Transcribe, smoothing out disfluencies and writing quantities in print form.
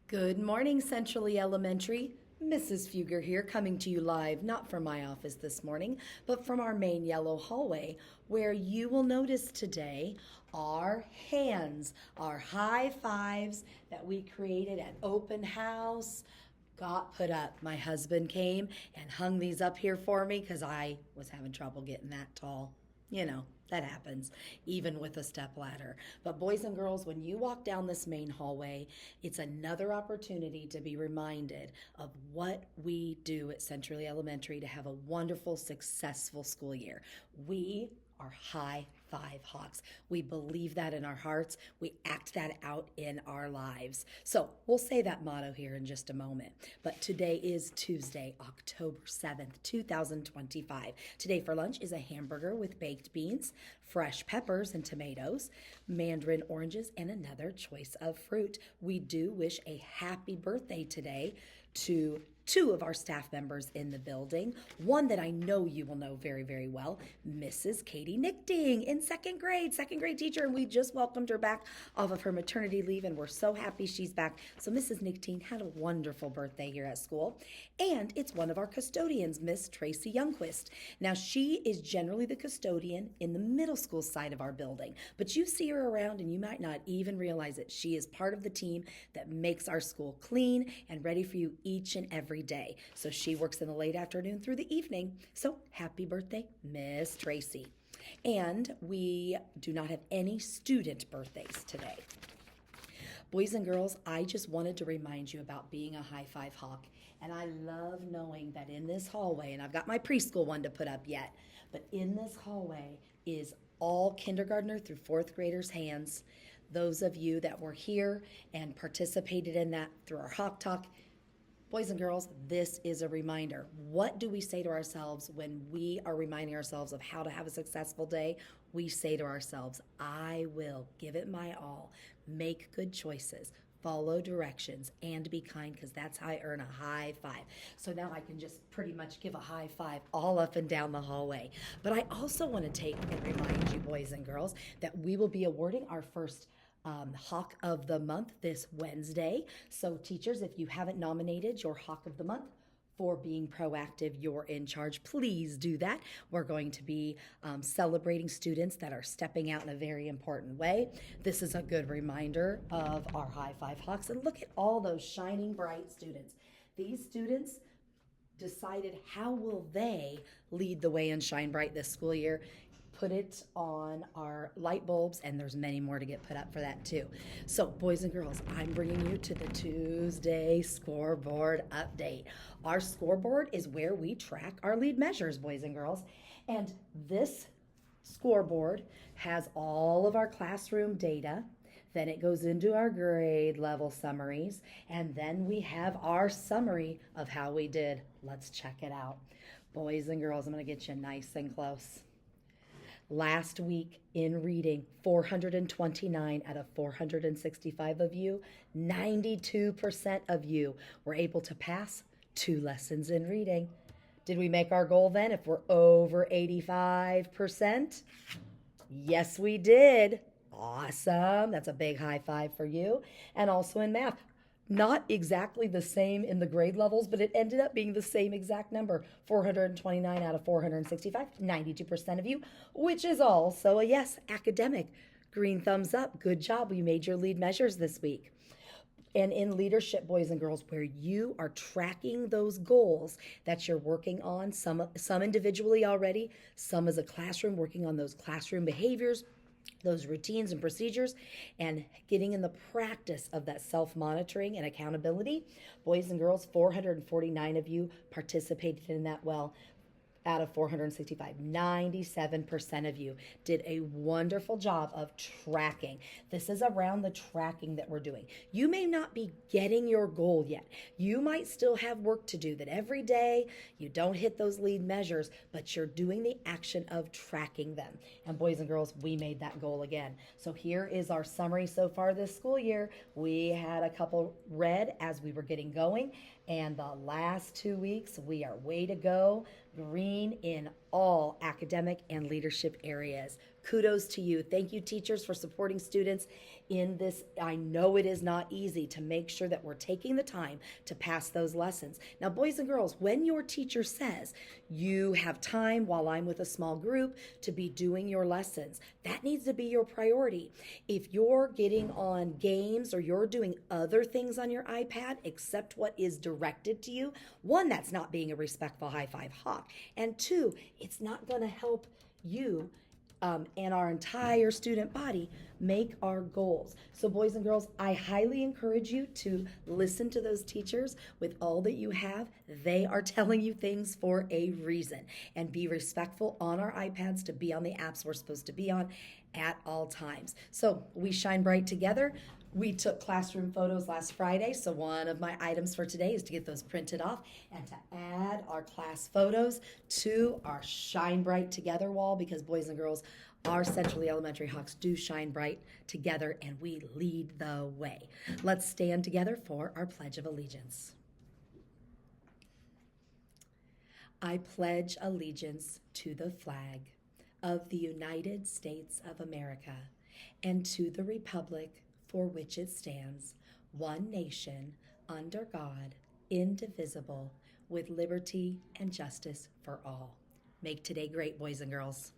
Good morning, Centrally Elementary. Mrs. Fugger here, coming to you live, not from my office this morning, but from our main yellow hallway, where you will notice today our hands, our high fives that we created at open house got put up. My husband came and hung these up here for me because I was having trouble getting that tall. You know, that happens, even with a step ladder. But boys and girls, when you walk down this main hallway, it's another opportunity to be reminded of what we do at Centrally Elementary to have a wonderful, successful school year. We are high five hawks. We believe that in our hearts. We act that out in our lives. So we'll say that motto here in just a moment. But today is Tuesday, October 7th, 2025. Today for lunch is a hamburger with baked beans, fresh peppers and tomatoes, mandarin oranges, and another choice of fruit. We do wish a happy birthday today to two of our staff members in the building. One that I know you will know very, very well, Mrs. Katie Nichting in second grade teacher, and we just welcomed her back off of her maternity leave, and we're so happy she's back. So Mrs. Nichting had a wonderful birthday here at school, and it's one of our custodians, Miss Tracy Youngquist. Now, she is generally the custodian in the middle school side of our building, but you see her around and you might not even realize it. She is part of the team that makes our school clean and ready for you each and every day. So she works in the late afternoon through the evening. So happy birthday, Miss Tracy. And we do not have any student birthdays today. Boys and girls, I just wanted to remind you about being a high five hawk. And I love knowing that in this hallway, and I've got my preschool one to put up yet, but in this hallway is all kindergartner through fourth graders' hands. Those of you that were here and participated in that through our Hawk Talk, boys and girls, this is a reminder. What do we say to ourselves when we are reminding ourselves of how to have a successful day? We say to ourselves, I will give it my all, make good choices, follow directions, and be kind, because that's how I earn a high five. So now I can just pretty much give a high five all up and down the hallway. But I also want to take and remind you, boys and girls, that we will be awarding our first Hawk of the Month this Wednesday. So teachers, if you haven't nominated your Hawk of the Month for being proactive, you're in charge. Please do that. We're going to be celebrating students that are stepping out in a very important way. This is a good reminder of our High Five Hawks. And look at all those shining bright students. These students decided how will they lead the way and shine bright this school year. Put it on our light bulbs, and there's many more to get put up for that too. So boys and girls, I'm bringing you to the Tuesday scoreboard update. Our scoreboard is where we track our lead measures, boys and girls, and this scoreboard has all of our classroom data. Then it goes into our grade level summaries, and then we have our summary of how we did. Let's check it out. Boys and girls, I'm going to get you nice and close. Last week in reading, 429 out of 465 of you, 92% of you were able to pass 2 lessons in reading. Did we make our goal then if we're over 85%? Yes, we did. Awesome. That's a big high five for you. And also in math. Not exactly the same in the grade levels, but it ended up being the same exact number, 429 out of 465, 92% of you, which is also a yes, academic. Green thumbs up. Good job. We made your lead measures this week. And in leadership, boys and girls, where you are tracking those goals that you're working on, some individually already, some as a classroom, working on those classroom behaviors, those routines and procedures, and getting in the practice of that self-monitoring and accountability. Boys and girls, 449 of you participated in that well. Out of 465, 97% of you did a wonderful job of tracking. This is around the tracking that we're doing. You may not be getting your goal yet. You might still have work to do, that every day you don't hit those lead measures, but you're doing the action of tracking them. And boys and girls, we made that goal again. So here is our summary so far this school year. We had a couple red as we were getting going, and the last 2 weeks, we are way to go. Green in all academic and leadership areas. Kudos to you. Thank you, teachers, for supporting students in this. I know it is not easy to make sure that we're taking the time to pass those lessons. Now, boys and girls, when your teacher says you have time while I'm with a small group to be doing your lessons, that needs to be your priority. If you're getting on games or you're doing other things on your iPad except what is directed to you, one, that's not being a respectful high five hawk, and two, it's not going to help you and our entire student body make our goals. So boys and girls, I highly encourage you to listen to those teachers with all that you have. They are telling you things for a reason, and be respectful on our iPads to be on the apps we're supposed to be on at all times. So we shine bright together. We took classroom photos last Friday, so one of my items for today is to get those printed off and to add our class photos to our Shine Bright Together wall, because boys and girls, our Central Lee Elementary Hawks do shine bright together and we lead the way. Let's stand together for our Pledge of Allegiance. I pledge allegiance to the flag of the United States of America and to the republic for which it stands, one nation, under God, indivisible, with liberty and justice for all. Make today great, boys and girls.